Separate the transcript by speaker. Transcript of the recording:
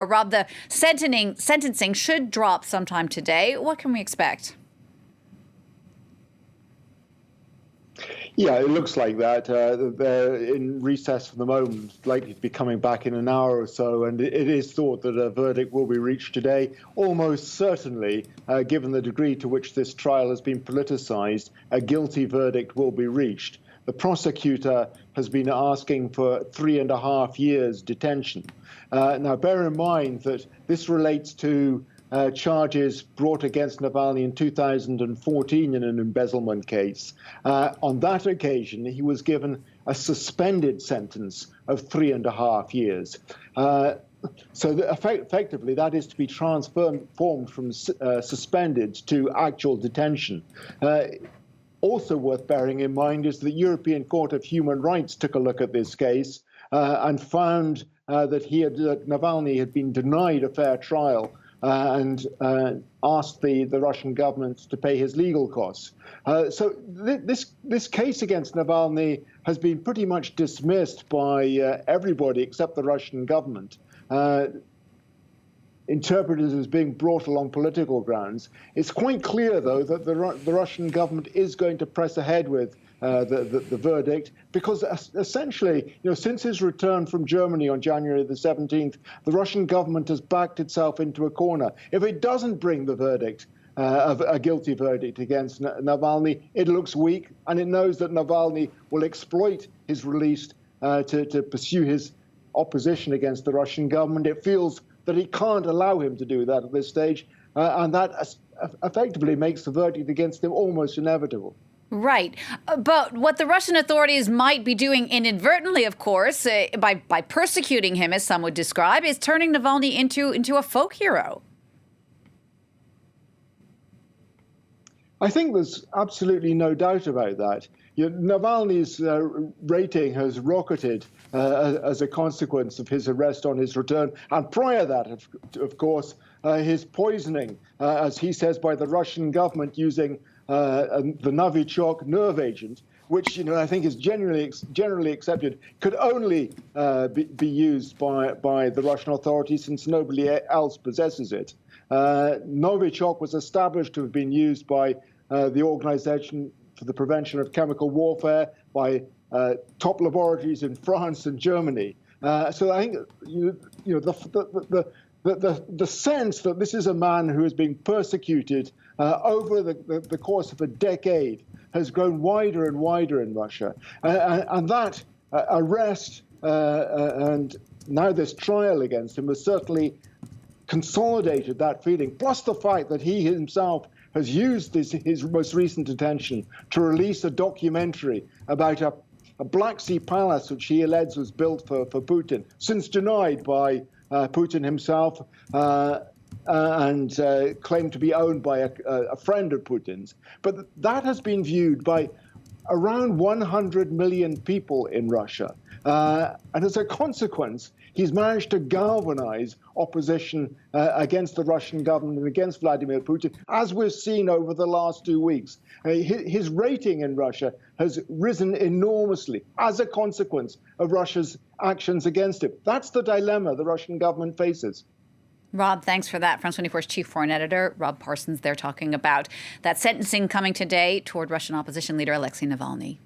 Speaker 1: Rob, the sentencing should drop sometime today. What can we expect?
Speaker 2: Yeah, it looks like that. They're in recess for the moment, likely to be coming back in an hour or so, and it is thought that a verdict will be reached today. Almost certainly, given the degree to which this trial has been politicized, a guilty verdict will be reached. The prosecutor has been asking for 3.5 years detention. Now, bear in mind that this relates to charges brought against Navalny in 2014 in an embezzlement case. On that occasion, he was given a suspended sentence of 3.5 years. So effectively, that is to be transformed from suspended to actual detention. Also worth bearing in mind is the European Court of Human Rights took a look at this case and found that Navalny had been denied a fair trial and asked the Russian government to pay his legal costs. So this case against Navalny has been pretty much dismissed by everybody except the Russian government, interpreted as being brought along political grounds. It's quite clear, though, that the Russian government is going to press ahead with the verdict, because essentially, since his return from Germany on January the 17th, the Russian government has backed itself into a corner. If it doesn't bring the verdict, of a guilty verdict against Navalny, it looks weak, and it knows that Navalny will exploit his release to pursue his opposition against the Russian government. It feels that he can't allow him to do that at this stage, and that effectively makes the verdict against him almost inevitable.
Speaker 1: Right. But what the Russian authorities might be doing inadvertently, of course, by persecuting him, as some would describe, is turning Navalny into a folk hero.
Speaker 2: I think there's absolutely no doubt about that. Navalny's rating has rocketed as a consequence of his arrest on his return. And prior to that, of course, his poisoning, as he says, by the Russian government using the Novichok nerve agent, which I think is generally accepted, could only be used by the Russian authorities, since nobody else possesses it. Novichok was established to have been used by the Organization for the Prevention of Chemical Warfare, by top laboratories in France and Germany. So I think the sense that this is a man who is being persecuted over the course of a decade has grown wider and wider in Russia. And that arrest and now this trial against him has certainly consolidated that feeling, plus the fact that he himself has used his most recent detention to release a documentary about a Black Sea palace which he alleges was built for Putin, since denied by Putin himself, and claimed to be owned by a friend of Putin's. But that has been viewed by around 100 million people in Russia. And as a consequence, he's managed to galvanize opposition against the Russian government and against Vladimir Putin, as we've seen over the last 2 weeks. His rating in Russia has risen enormously as a consequence of Russia's actions against him. That's the dilemma the Russian government faces.
Speaker 1: Rob, thanks for that. France 24's chief foreign editor, Rob Parsons, there talking about that sentencing coming today toward Russian opposition leader Alexei Navalny.